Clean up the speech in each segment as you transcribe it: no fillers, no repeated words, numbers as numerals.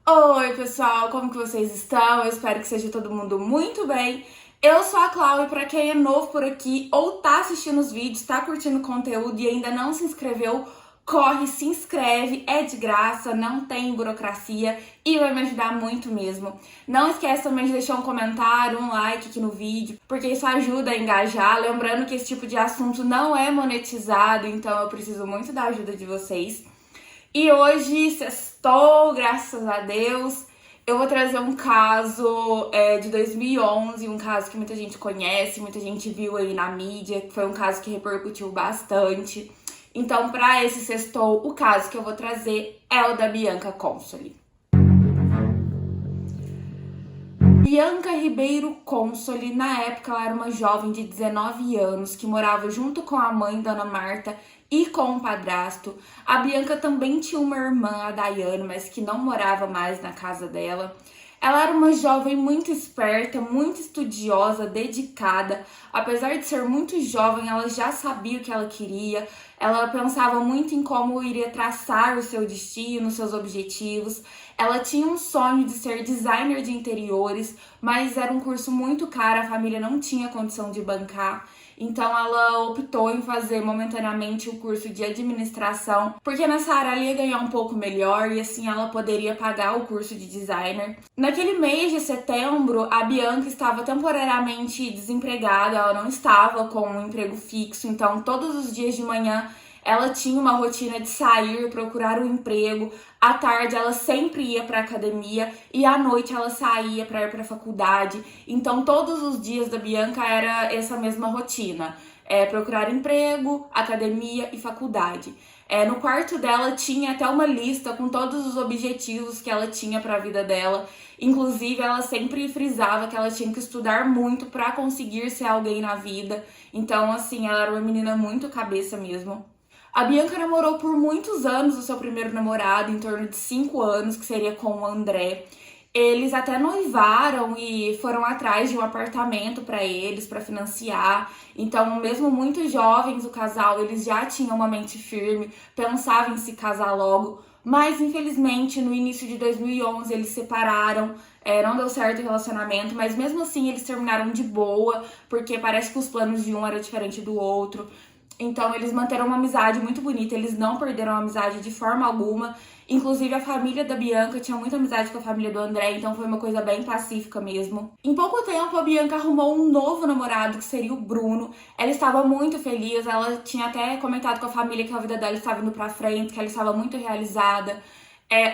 Oi, pessoal, como que vocês estão? Eu espero que seja todo mundo muito bem. Eu sou a Clau e para quem é novo por aqui ou tá assistindo os vídeos, tá curtindo o conteúdo e ainda não se inscreveu, corre, se inscreve, é de graça, não tem burocracia e vai me ajudar muito mesmo. Não esquece também de deixar um comentário, um like aqui no vídeo, porque isso ajuda a engajar. Lembrando que esse tipo de assunto não é monetizado, então eu preciso muito da ajuda de vocês. E hoje, sextou, graças a Deus, eu vou trazer um caso de 2011, um caso que muita gente conhece, muita gente viu aí na mídia, que foi um caso que repercutiu bastante. Então, para esse sextou, o caso que eu vou trazer é o da Bianca Consoli. Bianca Ribeiro Consoli, na época ela era uma jovem de 19 anos que morava junto com a mãe, Dona Marta, e com o padrasto. A Bianca também tinha uma irmã, a Daiane, mas que não morava mais na casa dela. Ela era uma jovem muito esperta, muito estudiosa, dedicada. Apesar de ser muito jovem, ela já sabia o que ela queria. Ela pensava muito em como iria traçar o seu destino, seus objetivos. Ela tinha um sonho de ser designer de interiores, mas era um curso muito caro, a família não tinha condição de bancar. Então ela optou em fazer momentaneamente o curso de administração, porque nessa área ela ia ganhar um pouco melhor e assim ela poderia pagar o curso de designer. Naquele mês de setembro, a Bianca estava temporariamente desempregada, ela não estava com um emprego fixo, então todos os dias de manhã ela tinha uma rotina de sair, procurar um emprego. À tarde ela sempre ia para academia e à noite ela saía para ir para a faculdade. Então todos os dias da Bianca era essa mesma rotina. Procurar emprego, academia e faculdade. No quarto dela tinha até uma lista com todos os objetivos que ela tinha para a vida dela. Inclusive, ela sempre frisava que ela tinha que estudar muito para conseguir ser alguém na vida. Então, assim, ela era uma menina muito cabeça mesmo. A Bianca namorou por muitos anos o seu primeiro namorado, em torno de 5 anos, que seria com o André. Eles até noivaram e foram atrás de um apartamento para eles, para financiar. Então, mesmo muito jovens, o casal, eles já tinham uma mente firme, pensavam em se casar logo. Mas, infelizmente, no início de 2011, eles se separaram. Não deu certo o relacionamento, mas mesmo assim eles terminaram de boa, porque parece que os planos de um eram diferentes do outro. Então eles manteram uma amizade muito bonita, eles não perderam a amizade de forma alguma. Inclusive a família da Bianca tinha muita amizade com a família do André, então foi uma coisa bem pacífica mesmo. Em pouco tempo a Bianca arrumou um novo namorado, que seria o Bruno. Ela estava muito feliz, ela tinha até comentado com a família que a vida dela estava indo pra frente, que ela estava muito realizada.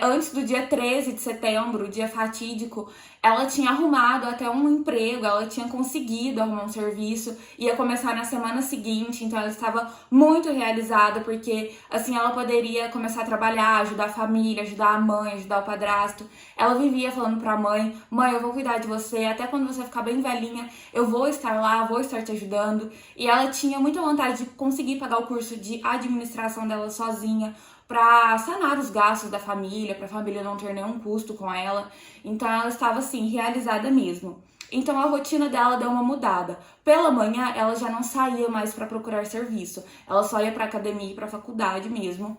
Antes do dia 13 de setembro, o dia fatídico, ela tinha arrumado até um emprego, ela tinha conseguido arrumar um serviço, ia começar na semana seguinte, então ela estava muito realizada, porque assim ela poderia começar a trabalhar, ajudar a família, ajudar a mãe, ajudar o padrasto. Ela vivia falando pra mãe: mãe, eu vou cuidar de você, até quando você ficar bem velhinha, eu vou estar lá, vou estar te ajudando. E ela tinha muita vontade de conseguir pagar o curso de administração dela sozinha, para sanar os gastos da família, para a família não ter nenhum custo com ela. Então ela estava assim, realizada mesmo. Então a rotina dela deu uma mudada. Pela manhã ela já não saía mais para procurar serviço. Ela só ia para academia e para faculdade mesmo.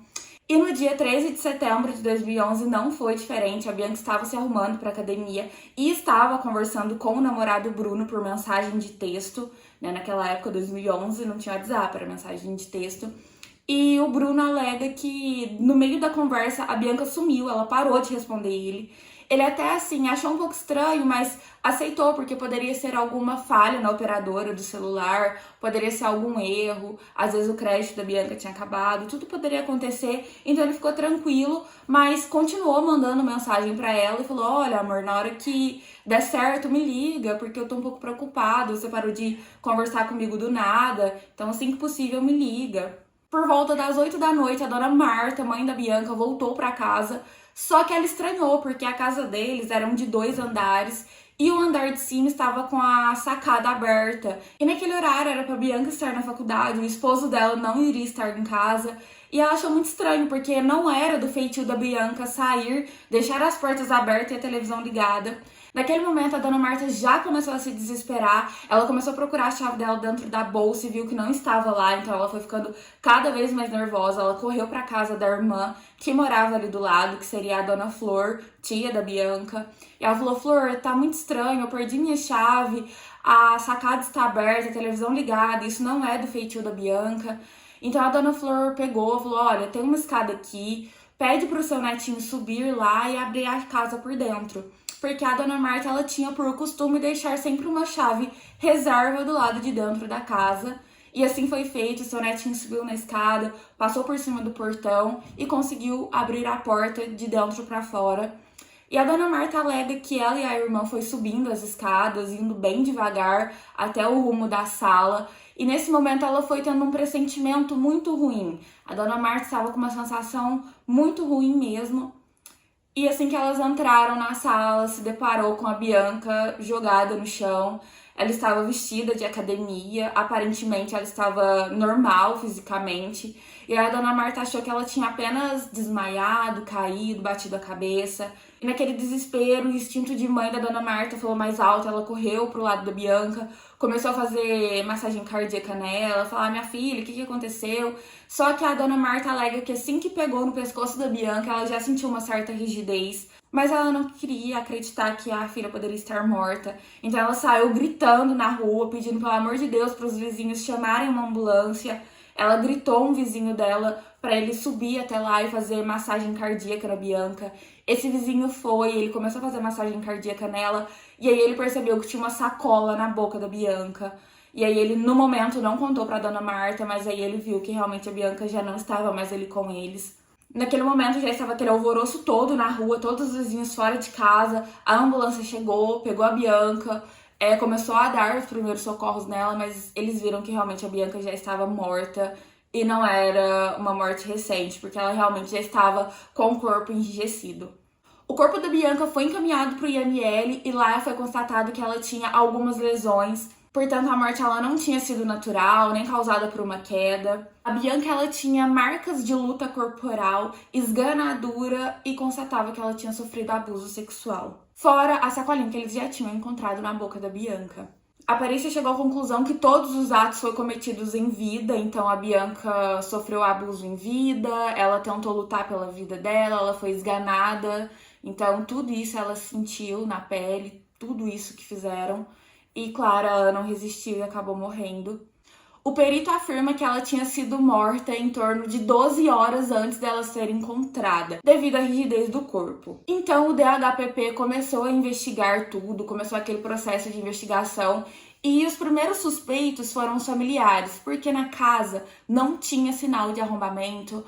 E no dia 13 de setembro de 2011 não foi diferente. A Bianca estava se arrumando para academia e estava conversando com o namorado Bruno por mensagem de texto. Naquela época, 2011, não tinha WhatsApp, era mensagem de texto. E o Bruno alega que no meio da conversa a Bianca sumiu, ela parou de responder ele. Ele até assim achou um pouco estranho, mas aceitou, porque poderia ser alguma falha na operadora do celular, poderia ser algum erro, às vezes o crédito da Bianca tinha acabado, tudo poderia acontecer. Então ele ficou tranquilo, mas continuou mandando mensagem pra ela e falou: olha, amor, na hora que der certo, me liga, porque eu tô um pouco preocupado, você parou de conversar comigo do nada, então assim que possível me liga. Por volta das 8 da noite, a dona Marta, mãe da Bianca, voltou para casa, só que ela estranhou, porque a casa deles era de 2 andares e o andar de cima estava com a sacada aberta. E naquele horário era para Bianca estar na faculdade, o esposo dela não iria estar em casa. E ela achou muito estranho, porque não era do feitio da Bianca sair, deixar as portas abertas e a televisão ligada. Naquele momento, a dona Marta já começou a se desesperar. Ela começou a procurar a chave dela dentro da bolsa e viu que não estava lá. Então, ela foi ficando cada vez mais nervosa. Ela correu para casa da irmã, que morava ali do lado, que seria a dona Flor, tia da Bianca. E ela falou: Flor, tá muito estranho, eu perdi minha chave, a sacada está aberta, a televisão ligada, isso não é do feitio da Bianca. Então, a dona Flor pegou e falou: olha, tem uma escada aqui, pede pro seu netinho subir lá e abrir a casa por dentro. Porque a dona Marta, ela tinha por costume deixar sempre uma chave reserva do lado de dentro da casa. E assim foi feito, seu netinho subiu na escada, passou por cima do portão e conseguiu abrir a porta de dentro para fora. E a dona Marta alega que ela e a irmã foi subindo as escadas, indo bem devagar até o rumo da sala. E nesse momento ela foi tendo um pressentimento muito ruim. A dona Marta estava com uma sensação muito ruim mesmo. E assim que elas entraram na sala, se deparou com a Bianca jogada no chão. Ela estava vestida de academia, aparentemente ela estava normal fisicamente. E aí a dona Marta achou que ela tinha apenas desmaiado, caído, batido a cabeça. E naquele desespero, o instinto de mãe da dona Marta falou mais alto, ela correu pro lado da Bianca, começou a fazer massagem cardíaca nela, falar: minha filha, o que aconteceu? Só que a dona Marta alega que assim que pegou no pescoço da Bianca, ela já sentiu uma certa rigidez, mas ela não queria acreditar que a filha poderia estar morta. Então ela saiu gritando na rua, pedindo pelo amor de Deus para os vizinhos chamarem uma ambulância. Ela gritou um vizinho dela para ele subir até lá e fazer massagem cardíaca na Bianca. Esse vizinho foi, ele começou a fazer massagem cardíaca nela, e aí ele percebeu que tinha uma sacola na boca da Bianca. E aí ele, no momento, não contou pra dona Marta, mas aí ele viu que realmente a Bianca já não estava mais ali com eles. Naquele momento já estava aquele alvoroço todo na rua, todos os vizinhos fora de casa, a ambulância chegou, pegou a Bianca, começou a dar os primeiros socorros nela, mas eles viram que realmente a Bianca já estava morta e não era uma morte recente, porque ela realmente já estava com o corpo enrijecido. O corpo da Bianca foi encaminhado para o IML e lá foi constatado que ela tinha algumas lesões. Portanto, a morte ela não tinha sido natural, nem causada por uma queda. A Bianca ela tinha marcas de luta corporal, esganadura e constatava que ela tinha sofrido abuso sexual. Fora a sacolinha que eles já tinham encontrado na boca da Bianca. A perícia chegou à conclusão que todos os atos foram cometidos em vida, então a Bianca sofreu abuso em vida, ela tentou lutar pela vida dela, ela foi esganada, então tudo isso ela sentiu na pele, tudo isso que fizeram. E, claro, ela não resistiu e acabou morrendo. O perito afirma que ela tinha sido morta em torno de 12 horas antes dela ser encontrada, devido à rigidez do corpo. Então, o DHPP começou a investigar tudo, começou aquele processo de investigação, e os primeiros suspeitos foram os familiares, porque na casa não tinha sinal de arrombamento,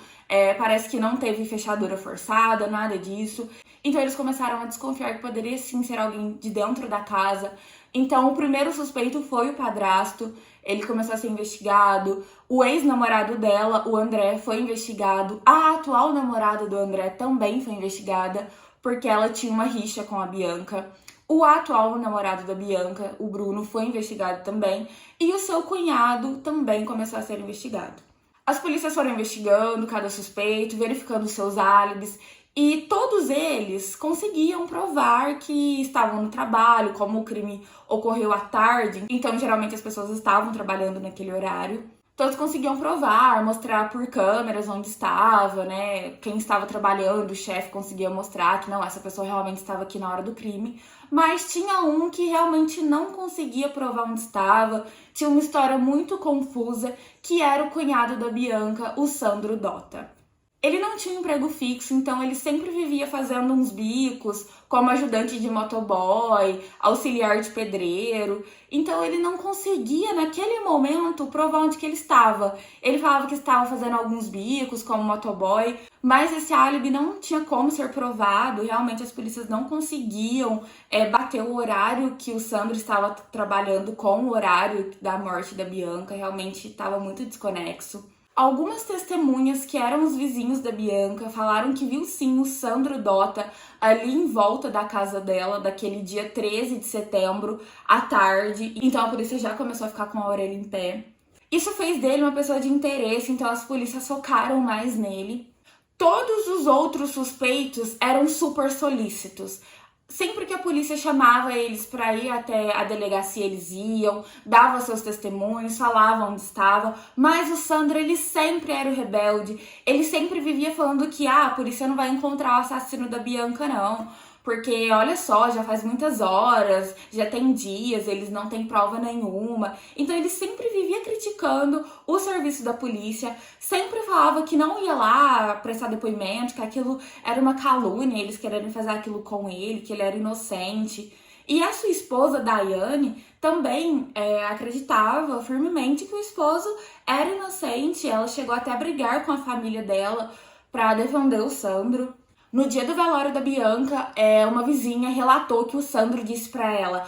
parece que não teve fechadura forçada, nada disso. Então, eles começaram a desconfiar que poderia sim ser alguém de dentro da casa. Então, o primeiro suspeito foi o padrasto, ele começou a ser investigado, o ex-namorado dela, o André, foi investigado, a atual namorada do André também foi investigada, porque ela tinha uma rixa com a Bianca. O atual namorado da Bianca, o Bruno, foi investigado também, e o seu cunhado também começou a ser investigado. As polícias foram investigando cada suspeito, verificando seus álibis, e todos eles conseguiam provar que estavam no trabalho, como o crime ocorreu à tarde, então geralmente as pessoas estavam trabalhando naquele horário. Todos conseguiam provar, mostrar por câmeras onde estava, né? Quem estava trabalhando, o chefe conseguia mostrar que não, essa pessoa realmente estava aqui na hora do crime. Mas tinha um que realmente não conseguia provar onde estava, tinha uma história muito confusa, que era o cunhado da Bianca, o Sandro Dota. Ele não tinha um emprego fixo, então ele sempre vivia fazendo uns bicos, como ajudante de motoboy, auxiliar de pedreiro. Então ele não conseguia, naquele momento, provar onde que ele estava. Ele falava que estava fazendo alguns bicos, como motoboy, mas esse álibi não tinha como ser provado. Realmente as polícias não conseguiam bater o horário que o Sandro estava trabalhando com o horário da morte da Bianca. Realmente estava muito desconexo. Algumas testemunhas que eram os vizinhos da Bianca falaram que viu sim o Sandro Dota ali em volta da casa dela, daquele dia 13 de setembro, à tarde. Então a polícia já começou a ficar com a orelha em pé. Isso fez dele uma pessoa de interesse, então as polícias focaram mais nele. Todos os outros suspeitos eram super solícitos. Sempre que a polícia chamava eles para ir até a delegacia, eles iam, davam seus testemunhos, falavam onde estava, mas o Sandro, ele sempre era o rebelde, ele sempre vivia falando que a polícia não vai encontrar o assassino da Bianca, não, porque olha só, já faz muitas horas, já tem dias, eles não têm prova nenhuma. Então ele sempre vivia criticando o serviço da polícia, sempre falava que não ia lá prestar depoimento, que aquilo era uma calúnia, eles querendo fazer aquilo com ele, que ele era inocente. E a sua esposa, Daiane, também acreditava firmemente que o esposo era inocente. Ela chegou até a brigar com a família dela para defender o Sandro. No dia do velório da Bianca, uma vizinha relatou que o Sandro disse pra ela: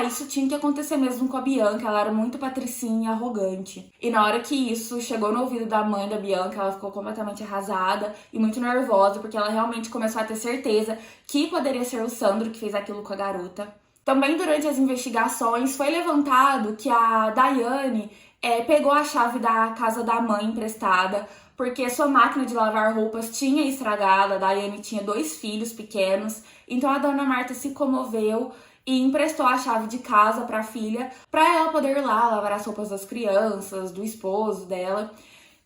isso tinha que acontecer mesmo com a Bianca, ela era muito patricinha e arrogante. E na hora que isso chegou no ouvido da mãe da Bianca, ela ficou completamente arrasada e muito nervosa, porque ela realmente começou a ter certeza que poderia ser o Sandro que fez aquilo com a garota. Também durante as investigações foi levantado que a Daiane pegou a chave da casa da mãe emprestada, porque sua máquina de lavar roupas tinha estragado, a Daiane tinha 2 filhos pequenos, então a dona Marta se comoveu e emprestou a chave de casa para a filha, para ela poder ir lá lavar as roupas das crianças, do esposo dela.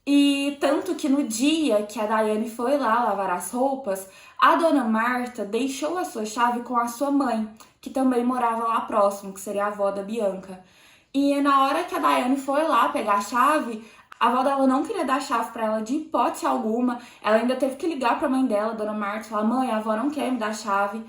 E tanto que no dia que a Daiane foi lá lavar as roupas, a dona Marta deixou a sua chave com a sua mãe, que também morava lá próximo, que seria a avó da Bianca. E na hora que a Daiane foi lá pegar a chave, a avó dela não queria dar a chave pra ela de hipótese alguma. Ela ainda teve que ligar pra mãe dela, dona Marta, e falar: mãe, a avó não quer me dar a chave.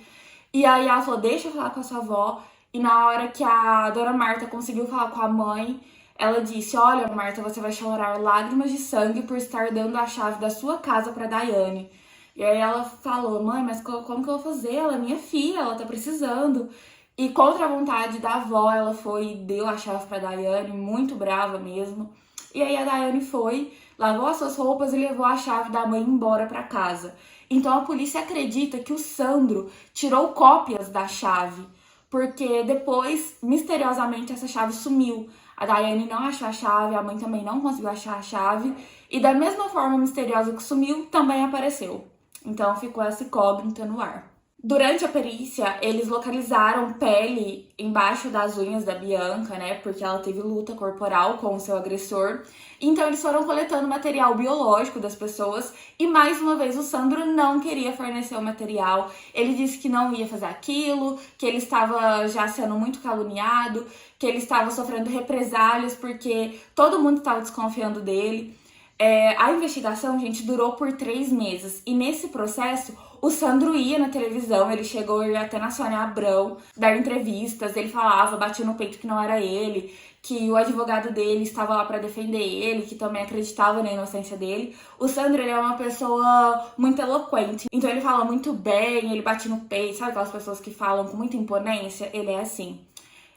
E aí ela falou: deixa eu falar com a sua avó. E na hora que a dona Marta conseguiu falar com a mãe, ela disse: olha, Marta, você vai chorar lágrimas de sangue por estar dando a chave da sua casa pra Daiane. E aí ela falou: mãe, mas como que eu vou fazer? Ela é minha filha, ela tá precisando. E contra a vontade da avó, ela foi e deu a chave pra Daiane, muito brava mesmo. E aí a Daiane foi, lavou as suas roupas e levou a chave da mãe embora para casa. Então a polícia acredita que o Sandro tirou cópias da chave, porque depois, misteriosamente, essa chave sumiu. A Daiane não achou a chave, a mãe também não conseguiu achar a chave, e da mesma forma misteriosa que sumiu, também apareceu. Então ficou essa incógnita no ar. Durante a perícia, eles localizaram pele embaixo das unhas da Bianca, né? Porque ela teve luta corporal com o seu agressor. Então eles foram coletando material biológico das pessoas e mais uma vez o Sandro não queria fornecer o material. Ele disse que não ia fazer aquilo, que ele estava já sendo muito caluniado, que ele estava sofrendo represálias porque todo mundo estava desconfiando dele. A investigação, gente, durou por 3 meses e nesse processo o Sandro ia na televisão, ele chegou a ir até na Sônia Abrão dar entrevistas, ele falava, batia no peito que não era ele, que o advogado dele estava lá para defender ele, que também acreditava na inocência dele. O Sandro, ele é uma pessoa muito eloquente, então ele fala muito bem, ele bate no peito, sabe aquelas pessoas que falam com muita imponência? Ele é assim.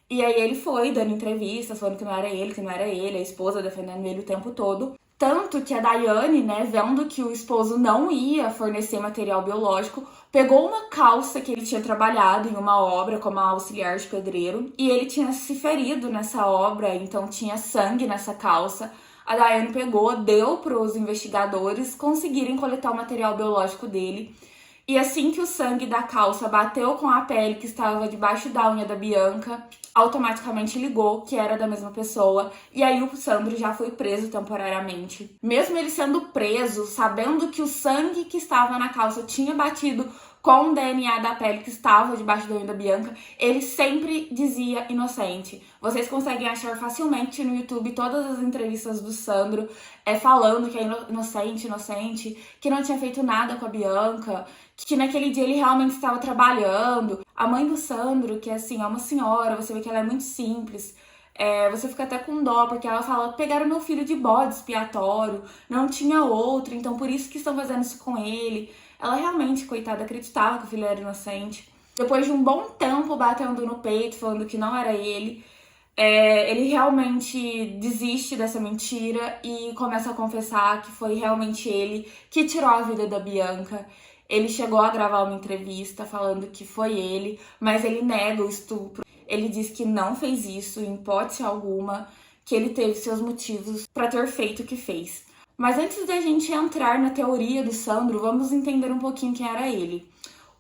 E aí ele foi dando entrevistas, falando que não era ele, a esposa defendendo ele o tempo todo. Tanto que a Daiane, né, vendo que o esposo não ia fornecer material biológico, pegou uma calça que ele tinha trabalhado em uma obra como auxiliar de pedreiro e ele tinha se ferido nessa obra, então tinha sangue nessa calça. A Daiane pegou, deu para os investigadores conseguirem coletar o material biológico dele. E assim que o sangue da calça bateu com a pele que estava debaixo da unha da Bianca, automaticamente ligou que era da mesma pessoa. E aí o Sandro já foi preso temporariamente. Mesmo ele sendo preso, sabendo que o sangue que estava na calça tinha batido com o DNA da pele que estava debaixo da unha da Bianca, ele sempre dizia inocente. Vocês conseguem achar facilmente no YouTube todas as entrevistas do Sandro falando que é inocente, que não tinha feito nada com a Bianca, que naquele dia ele realmente estava trabalhando. A mãe do Sandro, que assim, é uma senhora, você vê que ela é muito simples, você fica até com dó, porque ela fala: pegaram meu filho de bode expiatório, não tinha outro, então por isso que estão fazendo isso com ele. Ela realmente, coitada, acreditava que o filho era inocente. Depois de um bom tempo batendo no peito, falando que não era ele, ele realmente desiste dessa mentira e começa a confessar que foi realmente ele que tirou a vida da Bianca. Ele chegou a gravar uma entrevista falando que foi ele, mas ele nega o estupro. Ele diz que não fez isso em hipótese alguma, que ele teve seus motivos para ter feito o que fez. Mas antes da gente entrar na teoria do Sandro, vamos entender um pouquinho quem era ele.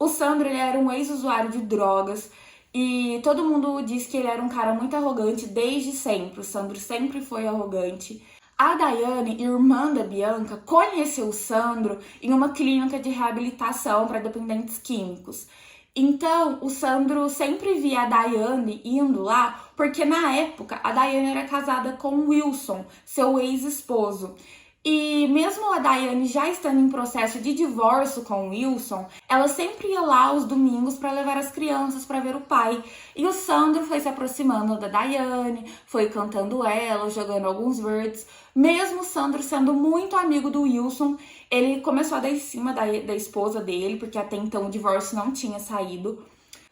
O Sandro, ele era um ex-usuário de drogas e todo mundo diz que ele era um cara muito arrogante desde sempre. O Sandro sempre foi arrogante. A Daiane, irmã da Bianca, conheceu o Sandro em uma clínica de reabilitação para dependentes químicos. Então, o Sandro sempre via a Daiane indo lá, porque na época a Daiane era casada com o Wilson, seu ex-esposo. E mesmo a Daiane já estando em processo de divórcio com o Wilson, ela sempre ia lá aos domingos para levar as crianças para ver o pai. E o Sandro foi se aproximando da Daiane, foi cantando ela, jogando alguns verdes. Mesmo o Sandro sendo muito amigo do Wilson, ele começou a dar em cima da esposa dele, porque até então o divórcio não tinha saído.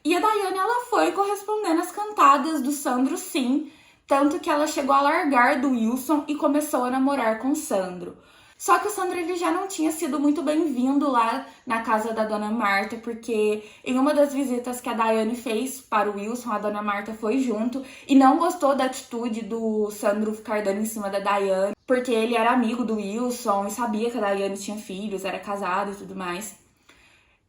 E a Daiane, ela foi correspondendo às cantadas do Sandro, sim. Tanto que ela chegou a largar do Wilson e começou a namorar com o Sandro. Só que o Sandro, ele já não tinha sido muito bem-vindo lá na casa da Dona Marta, porque em uma das visitas que a Daiane fez para o Wilson, a Dona Marta foi junto e não gostou da atitude do Sandro ficar dando em cima da Daiane, porque ele era amigo do Wilson e sabia que a Daiane tinha filhos, era casada e tudo mais.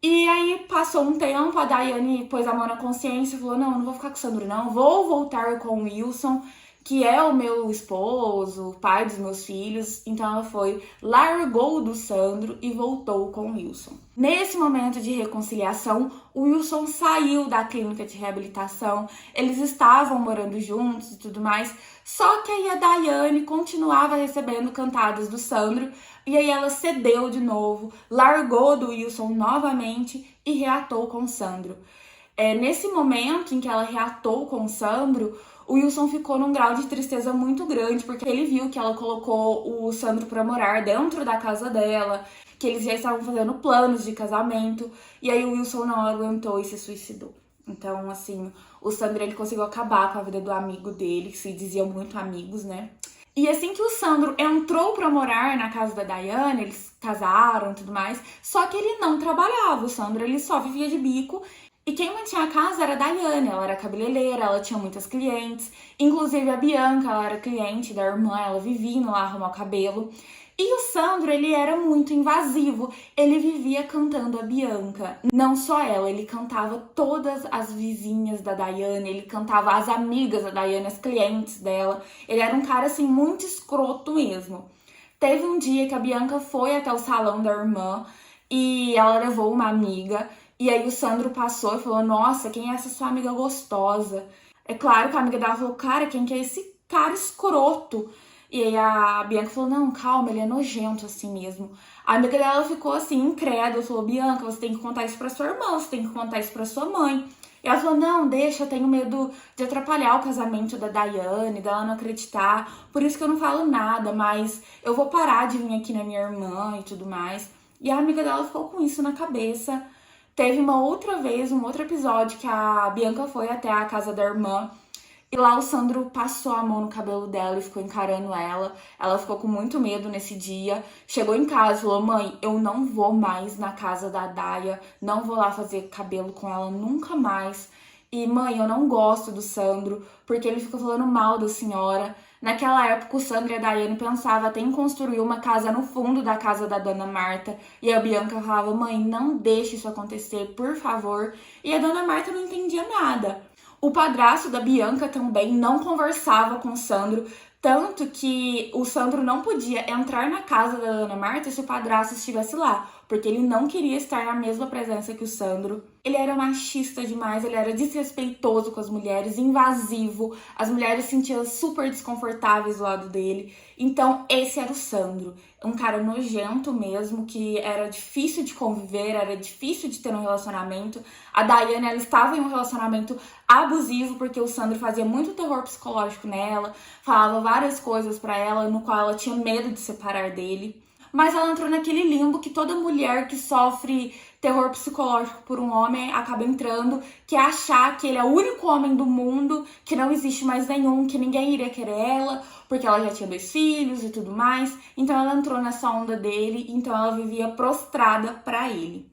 E aí passou um tempo, a Daiane pôs a mão na consciência e falou: não vou ficar com o Sandro não, vou voltar com o Wilson, que é o meu esposo, o pai dos meus filhos. Então ela foi, largou do Sandro e voltou com o Wilson. Nesse momento de reconciliação, o Wilson saiu da clínica de reabilitação, eles estavam morando juntos e tudo mais, só que aí a Daiane continuava recebendo cantadas do Sandro, e aí ela cedeu de novo, largou do Wilson novamente e reatou com o Sandro. Nesse momento em que ela reatou com o Sandro, o Wilson ficou num grau de tristeza muito grande, porque ele viu que ela colocou o Sandro para morar dentro da casa dela, que eles já estavam fazendo planos de casamento, e aí o Wilson não aguentou e se suicidou. Então, assim, o Sandro, ele conseguiu acabar com a vida do amigo dele, que se diziam muito amigos, né? E assim que o Sandro entrou pra morar na casa da Daiane, eles casaram e tudo mais, só que ele não trabalhava, o Sandro, ele só vivia de bico. E quem mantinha a casa era a Daiane, ela era cabeleireira, ela tinha muitas clientes, inclusive a Bianca, ela era cliente da irmã, ela vivia indo lá arrumar o cabelo. E o Sandro, ele era muito invasivo, ele vivia cantando a Bianca. Não só ela, ele cantava todas as vizinhas da Daiane, ele cantava as amigas da Daiane, as clientes dela. Ele era um cara, assim, muito escroto mesmo. Teve um dia que a Bianca foi até o salão da irmã e ela levou uma amiga. E aí o Sandro passou e falou: nossa, quem é essa sua amiga gostosa? É claro que a amiga dela falou: cara, quem que é esse cara escroto? E aí a Bianca falou: não, calma, ele é nojento assim mesmo. A amiga dela ficou assim, incrédula, falou: Bianca, você tem que contar isso pra sua irmã, você tem que contar isso pra sua mãe. E ela falou: não, deixa, eu tenho medo de atrapalhar o casamento da Daiane, dela não acreditar, por isso que eu não falo nada, mas eu vou parar de vir aqui na minha irmã e tudo mais. E a amiga dela ficou com isso na cabeça. Teve uma outra vez, um outro episódio que a Bianca foi até a casa da irmã e lá o Sandro passou a mão no cabelo dela e ficou encarando ela. Ela ficou com muito medo nesse dia. Chegou em casa e falou: mãe, eu não vou mais na casa da Daia, não vou lá fazer cabelo com ela nunca mais. E mãe, eu não gosto do Sandro, porque ele fica falando mal da senhora. Naquela época, o Sandro e a Daiane pensavam até em construir uma casa no fundo da casa da Dona Marta. E a Bianca falava: mãe, não deixe isso acontecer, por favor. E a Dona Marta não entendia nada. O padrasto da Bianca também não conversava com o Sandro, tanto que o Sandro não podia entrar na casa da Dona Marta se o padrasto estivesse lá, porque ele não queria estar na mesma presença que o Sandro. Ele era machista demais, ele era desrespeitoso com as mulheres, invasivo, as mulheres se sentiam super desconfortáveis do lado dele. Então, esse era o Sandro, um cara nojento mesmo, que era difícil de conviver, era difícil de ter um relacionamento. A Daiane, ela estava em um relacionamento abusivo, porque o Sandro fazia muito terror psicológico nela, falava várias coisas pra ela, no qual ela tinha medo de separar dele. Mas ela entrou naquele limbo que toda mulher que sofre terror psicológico por um homem acaba entrando, que é achar que ele é o único homem do mundo, que não existe mais nenhum, que ninguém iria querer ela, porque ela já tinha 2 filhos e tudo mais. Então ela entrou nessa onda dele, então ela vivia prostrada pra ele.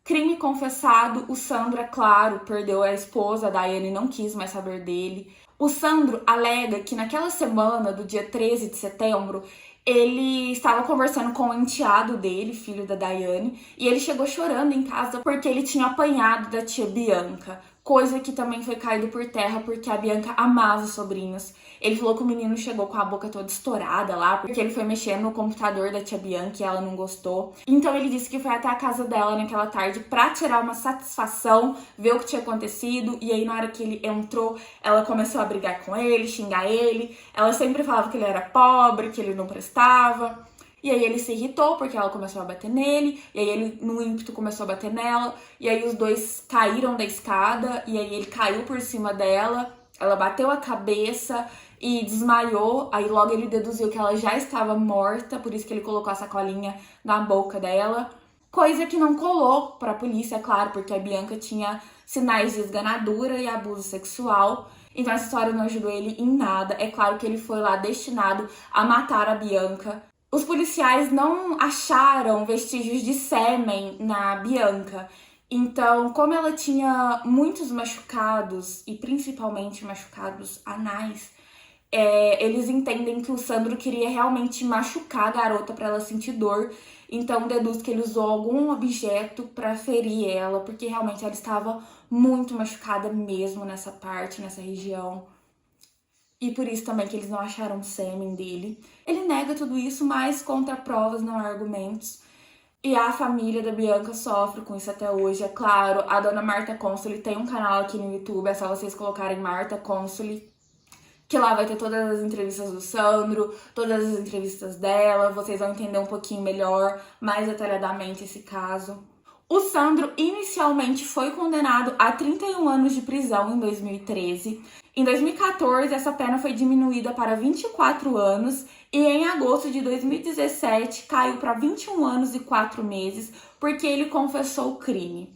Crime confessado, o Sandro, é claro, perdeu a esposa, a Daiane não quis mais saber dele. O Sandro alega que naquela semana do dia 13 de setembro, ele estava conversando com o enteado dele, filho da Daiane, e ele chegou chorando em casa porque ele tinha apanhado da tia Bianca, coisa que também foi caído por terra porque a Bianca amava os sobrinhos. Ele falou que o menino chegou com a boca toda estourada lá, porque ele foi mexer no computador da tia Bianca e ela não gostou. Então ele disse que foi até a casa dela naquela tarde pra tirar uma satisfação, ver o que tinha acontecido. E aí na hora que ele entrou, ela começou a brigar com ele, xingar ele. Ela sempre falava que ele era pobre, que ele não prestava. E aí ele se irritou porque ela começou a bater nele, e aí ele, no ímpeto, começou a bater nela, e aí os dois caíram da escada, e aí ele caiu por cima dela, ela bateu a cabeça e desmaiou, aí logo ele deduziu que ela já estava morta, por isso que ele colocou a sacolinha na boca dela, coisa que não colou pra polícia, é claro, porque a Bianca tinha sinais de esganadura e abuso sexual. Então essa história não ajudou ele em nada, é claro que ele foi lá destinado a matar a Bianca. Os policiais não acharam vestígios de sêmen na Bianca. Então, como ela tinha muitos machucados, e principalmente machucados anais, eles entendem que o Sandro queria realmente machucar a garota para ela sentir dor. Então, deduz que ele usou algum objeto para ferir ela, porque realmente ela estava muito machucada mesmo nessa parte, nessa região. E por isso também que eles não acharam sêmen dele. Ele nega tudo isso, mas contra provas, não há argumentos. E a família da Bianca sofre com isso até hoje, é claro. A dona Marta Consoli tem um canal aqui no YouTube, é só vocês colocarem Marta Consoli, que lá vai ter todas as entrevistas do Sandro, todas as entrevistas dela, vocês vão entender um pouquinho melhor, mais detalhadamente esse caso. O Sandro inicialmente foi condenado a 31 anos de prisão em 2013. Em 2014, essa pena foi diminuída para 24 anos e em agosto de 2017 caiu para 21 anos e 4 meses porque ele confessou o crime.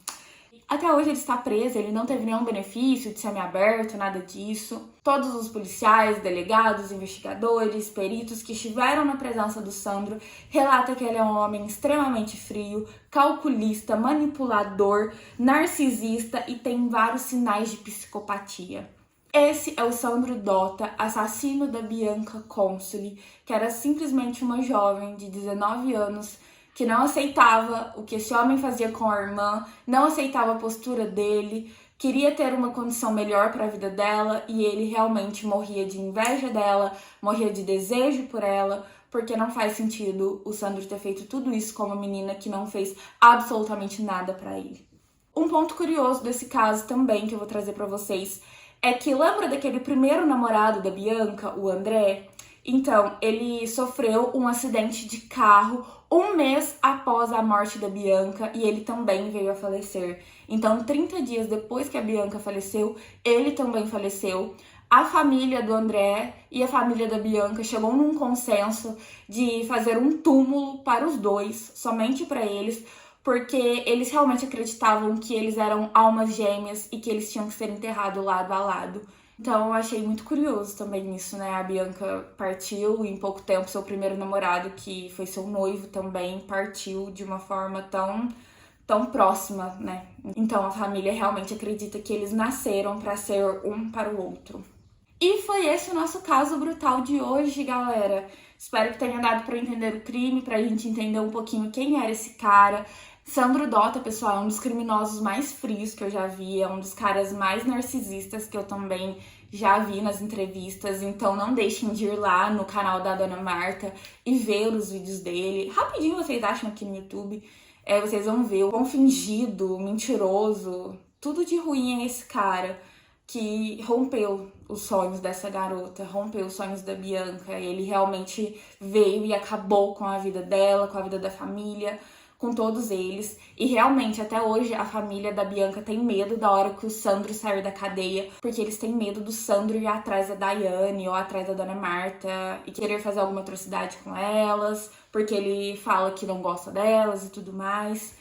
Até hoje ele está preso, ele não teve nenhum benefício de semiaberto, nada disso. Todos os policiais, delegados, investigadores, peritos que estiveram na presença do Sandro relatam que ele é um homem extremamente frio, calculista, manipulador, narcisista e tem vários sinais de psicopatia. Esse é o Sandro Dota, assassino da Bianca Consoli, que era simplesmente uma jovem de 19 anos que não aceitava o que esse homem fazia com a irmã, não aceitava a postura dele, queria ter uma condição melhor para a vida dela e ele realmente morria de inveja dela, morria de desejo por ela, porque não faz sentido o Sandro ter feito tudo isso com uma menina que não fez absolutamente nada para ele. Um ponto curioso desse caso também que eu vou trazer para vocês é que lembra daquele primeiro namorado da Bianca, o André? Então, ele sofreu um acidente de carro um mês após a morte da Bianca e ele também veio a falecer. Então, 30 dias depois que a Bianca faleceu, ele também faleceu. A família do André e a família da Bianca chegou num consenso de fazer um túmulo para os dois, somente para eles, porque eles realmente acreditavam que eles eram almas gêmeas e que eles tinham que ser enterrados lado a lado. Então eu achei muito curioso também isso, né? A Bianca partiu e em pouco tempo seu primeiro namorado, que foi seu noivo também, partiu de uma forma tão próxima, né? Então a família realmente acredita que eles nasceram para ser um para o outro. E foi esse o nosso caso brutal de hoje, galera. Espero que tenha dado para entender o crime, pra gente entender um pouquinho quem era esse cara. Sandro Dota, pessoal, é um dos criminosos mais frios que eu já vi, é um dos caras mais narcisistas que eu também já vi nas entrevistas, então não deixem de ir lá no canal da Dona Marta e ver os vídeos dele. Rapidinho vocês acham aqui no YouTube, vocês vão ver o quão fingido, mentiroso, tudo de ruim é esse cara que rompeu os sonhos dessa garota, rompeu os sonhos da Bianca. Ele realmente veio e acabou com a vida dela, com a vida da família, com todos eles. E realmente, até hoje, a família da Bianca tem medo da hora que o Sandro sair da cadeia, porque eles têm medo do Sandro ir atrás da Daiane ou atrás da Dona Marta e querer fazer alguma atrocidade com elas, porque ele fala que não gosta delas e tudo mais.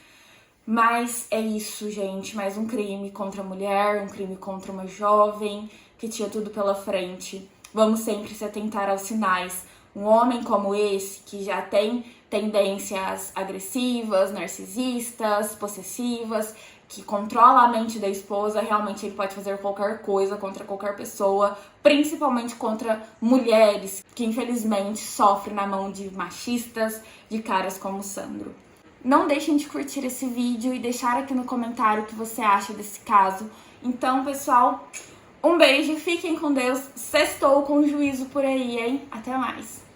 Mas é isso, gente, mais um crime contra a mulher, um crime contra uma jovem que tinha tudo pela frente. Vamos sempre se atentar aos sinais. Um homem como esse, que já tem tendências agressivas, narcisistas, possessivas, que controla a mente da esposa. Realmente ele pode fazer qualquer coisa contra qualquer pessoa, principalmente contra mulheres, que infelizmente sofrem na mão de machistas, de caras como o Sandro. Não deixem de curtir esse vídeo e deixar aqui no comentário o que você acha desse caso. Então, pessoal, um beijo, fiquem com Deus. Sextou com juízo por aí, hein? Até mais!